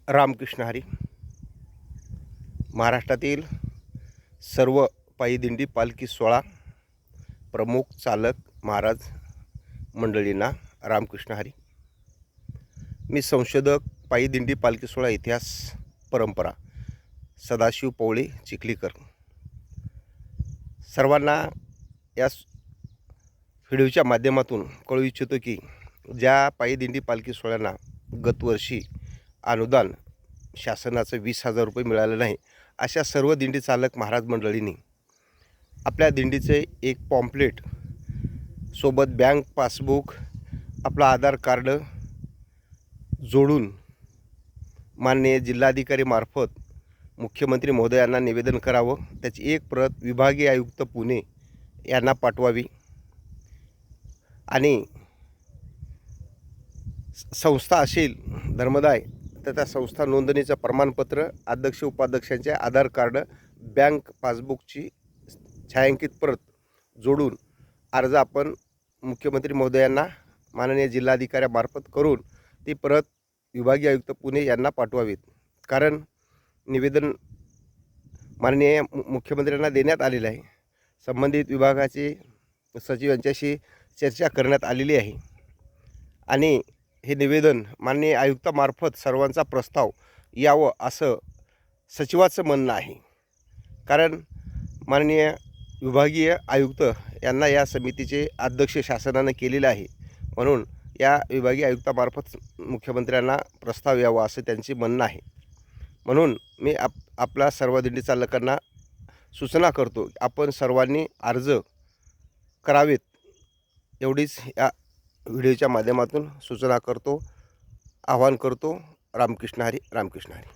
रामकृष्ण हरी. महाराष्ट्रातील सर्व पायी दिंडी पालखी सोहळा प्रमुख चालक महाराज मंडळींना रामकृष्ण हरी. मी संशोधक पायी दिंडी पालखी सोहळा इतिहास परंपरा सदाशिव पवळे चिखलीकर. सर्वांना या व्हिडिओच्या माध्यमातून कळू इच्छितो की ज्या पायी दिंडी पालखी सोहळ्यांना गतवर्षी अनुदान शासनाचं 20,000 रुपये मिळालं नाही, अशा सर्व दिंडी चालक महाराज मंडळींनी आपल्या दिंडीचे एक पॉम्पलेट सोबत बँक पासबुक, आपलं आधार कार्ड जोडून माननीय जिल्हाधिकारी मार्फत मुख्यमंत्री महोदयांना निवेदन करावं. त्याची एक प्रत विभागीय आयुक्त पुणे यांना पाठवावी आणि संस्था असेल धर्मदाय तर त्या संस्था नोंदणीचं प्रमाणपत्र, अध्यक्ष उपाध्यक्षांचे आधार कार्ड, बँक पासबुकची छायांकित प्रत जोडून अर्ज आपण मुख्यमंत्री महोदयांना माननीय जिल्हाधिकाऱ्यामार्फत करून ती प्रत विभागीय आयुक्त पुणे यांना पाठवावीत. कारण निवेदन माननीय मुख्यमंत्र्यांना देण्यात आलेलं आहे. संबंधित विभागाचे सचिव यांच्याशी चर्चा करण्यात आलेली आहे आणि हे निवेदन माननीय आयुक्तामार्फत सर्वांचा प्रस्ताव यावं असं सचिवाचं म्हणणं आहे. कारण माननीय विभागीय आयुक्त यांना या समितीचे अध्यक्ष शासनानं केलेलं आहे, म्हणून या विभागीय आयुक्तामार्फत मुख्यमंत्र्यांना प्रस्ताव यावा असं त्यांचे म्हणणं आहे. म्हणून मी आपल्या सर्व दिंडी चालकांना सूचना करतो, आपण सर्वांनी अर्ज करावेत एवढीच या व्हिडिओच्या माध्यमातून सूचना करतो, आवाहन करतो. रामकृष्ण हरी. रामकृष्ण हरी.